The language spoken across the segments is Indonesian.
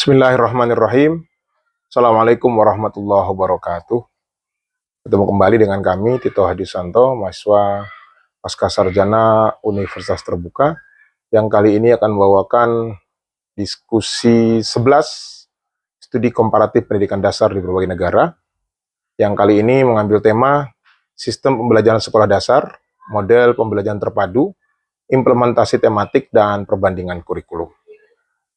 Bismillahirrahmanirrahim. Assalamualaikum warahmatullahi wabarakatuh. Ketemu kembali dengan kami, Tito Hadisanto, mahasiswa Pascasarjana Universitas Terbuka, yang kali ini akan membawakan diskusi 11 studi komparatif pendidikan dasar di berbagai negara, yang kali ini mengambil tema sistem pembelajaran sekolah dasar, model pembelajaran terpadu, implementasi tematik, dan perbandingan kurikulum.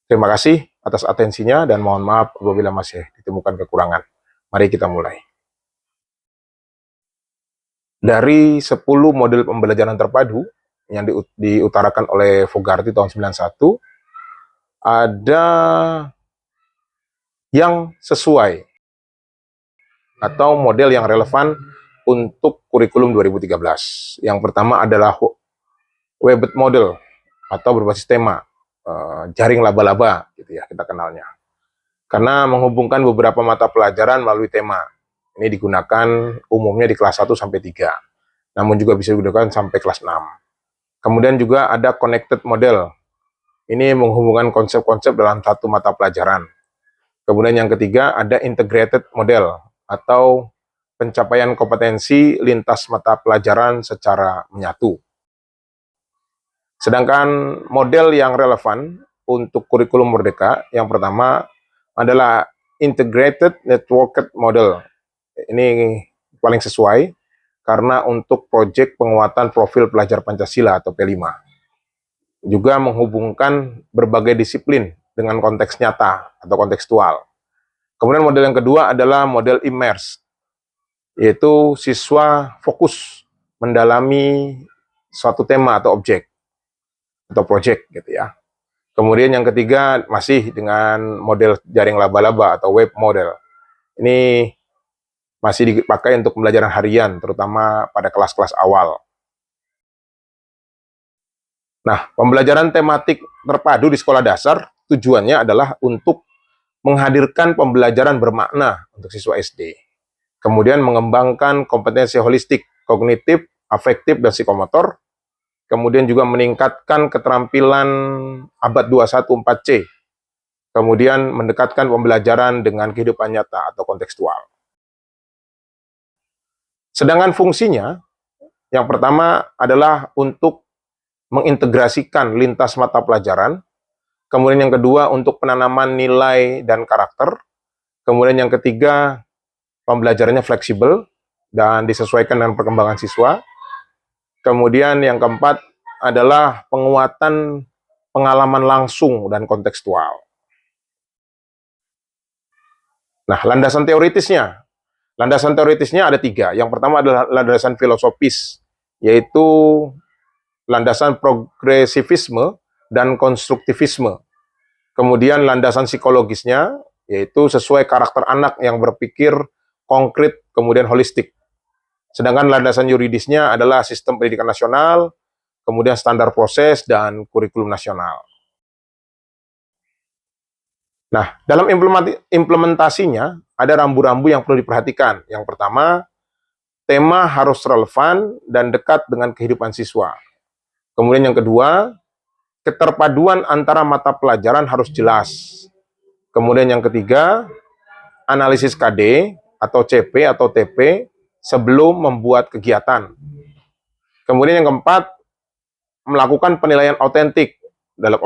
Terima kasih atas atensinya dan mohon maaf apabila masih ditemukan kekurangan. Mari kita mulai. Dari 10 model pembelajaran terpadu yang diutarakan oleh Fogarty tahun 91, ada yang sesuai atau model yang relevan untuk kurikulum 2013. Yang pertama adalah Webed model atau berbasis tema. Jaring laba-laba gitu ya kita kenalnya, karena menghubungkan beberapa mata pelajaran melalui tema. Ini digunakan umumnya di kelas 1 sampai 3, namun juga bisa digunakan sampai kelas 6. Kemudian juga ada connected model, ini menghubungkan konsep-konsep dalam satu mata pelajaran. Kemudian yang ketiga ada integrated model atau pencapaian kompetensi lintas mata pelajaran secara menyatu. Sedangkan model yang relevan untuk kurikulum merdeka, yang pertama adalah Integrated Networked Model. Ini paling sesuai, karena untuk proyek penguatan profil pelajar Pancasila atau P5. Juga menghubungkan berbagai disiplin dengan konteks nyata atau kontekstual. Kemudian model yang kedua adalah model Immerse, yaitu siswa fokus mendalami suatu tema atau objek atau project gitu ya. Kemudian yang ketiga masih dengan model jaring laba-laba atau web model. Ini masih dipakai untuk pembelajaran harian, terutama pada kelas-kelas awal. Nah, pembelajaran tematik terpadu di sekolah dasar tujuannya adalah untuk menghadirkan pembelajaran bermakna untuk siswa SD. Kemudian mengembangkan kompetensi holistik, kognitif, afektif, dan psikomotor. Kemudian juga meningkatkan keterampilan abad 21 4C. Kemudian mendekatkan pembelajaran dengan kehidupan nyata atau kontekstual. Sedangkan fungsinya, yang pertama adalah untuk mengintegrasikan lintas mata pelajaran. Kemudian yang kedua untuk penanaman nilai dan karakter. Kemudian yang ketiga, pembelajarannya fleksibel dan disesuaikan dengan perkembangan siswa. Kemudian yang keempat adalah penguatan pengalaman langsung dan kontekstual. Nah, landasan teoritisnya. Landasan teoritisnya ada 3. Yang pertama adalah landasan filosofis, yaitu landasan progresivisme dan konstruktivisme. Kemudian landasan psikologisnya, yaitu sesuai karakter anak yang berpikir konkret, kemudian holistik. Sedangkan landasan yuridisnya adalah sistem pendidikan nasional, kemudian standar proses, dan kurikulum nasional. Nah, dalam implementasinya, ada rambu-rambu yang perlu diperhatikan. Yang pertama, tema harus relevan dan dekat dengan kehidupan siswa. Kemudian yang kedua, keterpaduan antara mata pelajaran harus jelas. Kemudian yang ketiga, analisis KD atau CP atau TP sebelum membuat kegiatan. Kemudian yang keempat, melakukan penilaian otentik dalam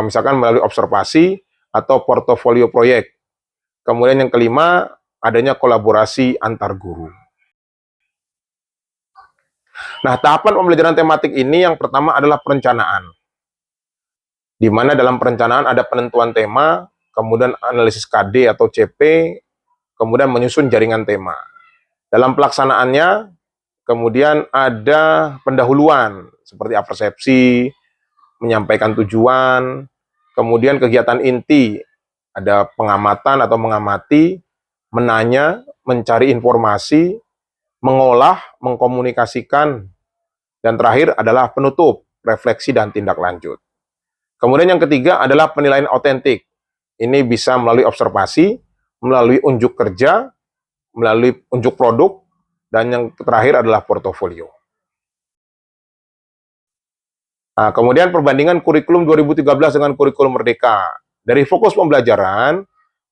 misalkan melalui observasi atau portofolio proyek. Kemudian yang kelima, adanya kolaborasi antar guru. Nah, tahapan pembelajaran tematik ini yang pertama adalah perencanaan. Di mana dalam perencanaan ada penentuan tema, kemudian analisis KD atau CP, kemudian menyusun jaringan tema. Dalam pelaksanaannya, kemudian ada pendahuluan, seperti apersepsi, menyampaikan tujuan, kemudian kegiatan inti, ada pengamatan atau mengamati, menanya, mencari informasi, mengolah, mengkomunikasikan, dan terakhir adalah penutup, refleksi, dan tindak lanjut. Kemudian yang ketiga adalah penilaian otentik. Ini bisa melalui observasi, melalui unjuk kerja, melalui unjuk produk, dan yang terakhir adalah portofolio. Nah, kemudian perbandingan kurikulum 2013 dengan kurikulum merdeka. Dari fokus pembelajaran,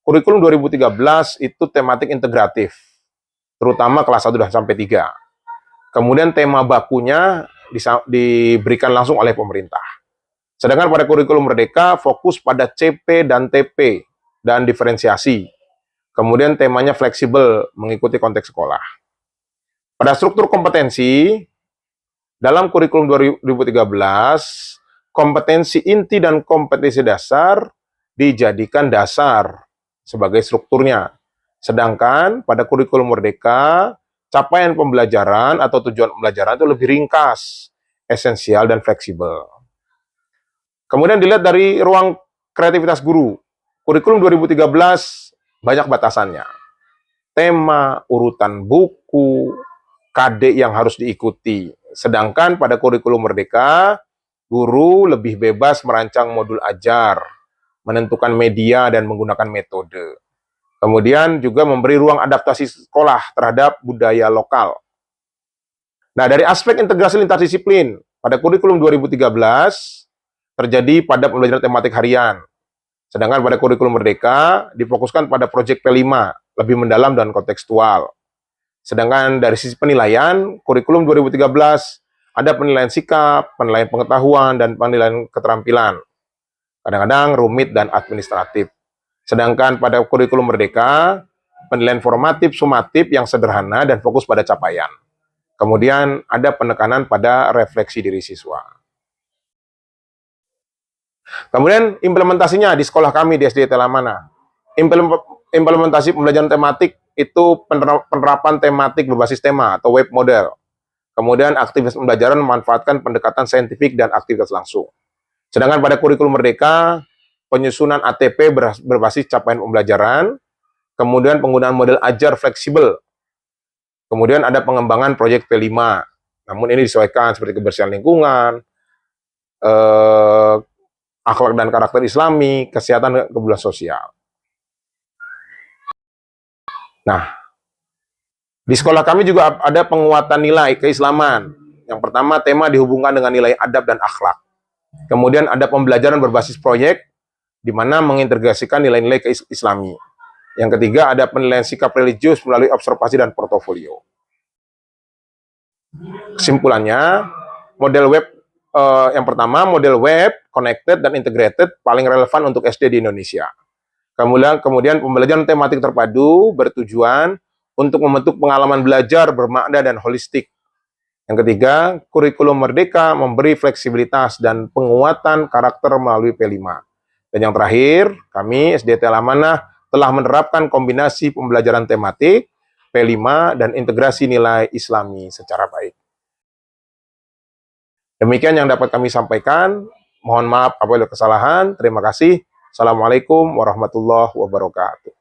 kurikulum 2013 itu tematik integratif, terutama kelas 1 dan sampai 3. Kemudian tema bakunya diberikan langsung oleh pemerintah. Sedangkan pada kurikulum Merdeka fokus pada CP dan TP dan diferensiasi. Kemudian temanya fleksibel mengikuti konteks sekolah. Pada struktur kompetensi, dalam kurikulum 2013, kompetensi inti dan kompetensi dasar dijadikan dasar sebagai strukturnya. Sedangkan pada kurikulum Merdeka, capaian pembelajaran atau tujuan pembelajaran itu lebih ringkas, esensial, dan fleksibel. Kemudian dilihat dari ruang kreativitas guru. Kurikulum 2013 banyak batasannya. Tema, urutan buku, KD yang harus diikuti. Sedangkan pada kurikulum Merdeka, guru lebih bebas merancang modul ajar, menentukan media dan menggunakan metode. Kemudian juga memberi ruang adaptasi sekolah terhadap budaya lokal. Nah, dari aspek integrasi lintas disiplin, pada kurikulum 2013 terjadi pada pembelajaran tematik harian. Sedangkan pada kurikulum Merdeka difokuskan pada proyek P5, lebih mendalam dan kontekstual. Sedangkan dari sisi penilaian, kurikulum 2013 ada penilaian sikap, penilaian pengetahuan, dan penilaian keterampilan. Kadang-kadang rumit dan administratif. Sedangkan pada kurikulum Merdeka, penilaian formatif, sumatif yang sederhana dan fokus pada capaian. Kemudian ada penekanan pada refleksi diri siswa. Kemudian implementasinya di sekolah kami di SD Telamana. Implementasi pembelajaran tematik itu penerapan tematik berbasis tema atau web model. Kemudian aktivitas pembelajaran memanfaatkan pendekatan saintifik dan aktivitas langsung. Sedangkan pada kurikulum Merdeka, penyusunan ATP berbasis capaian pembelajaran, kemudian penggunaan model ajar fleksibel, kemudian ada pengembangan proyek P5. Namun ini disesuaikan seperti kebersihan lingkungan, akhlak dan karakter Islami, kesehatan dan kebutuhan sosial. Nah, di sekolah kami juga ada penguatan nilai keislaman. Yang pertama, tema dihubungkan dengan nilai adab dan akhlak. Kemudian ada pembelajaran berbasis proyek, di mana mengintegrasikan nilai-nilai keislami. Yang ketiga, ada penilaian sikap religius melalui observasi dan portofolio. Kesimpulannya, model web yang pertama, model web, connected, dan integrated paling relevan untuk SD di Indonesia. Kemudian pembelajaran tematik terpadu bertujuan untuk membentuk pengalaman belajar bermakna dan holistik. Yang ketiga, kurikulum Merdeka memberi fleksibilitas dan penguatan karakter melalui P5. Dan yang terakhir, kami SD Telamana telah menerapkan kombinasi pembelajaran tematik, P5, dan integrasi nilai Islami secara baik. Demikian yang dapat kami sampaikan. Mohon maaf apabila ada kesalahan. Terima kasih. Assalamualaikum warahmatullahi wabarakatuh.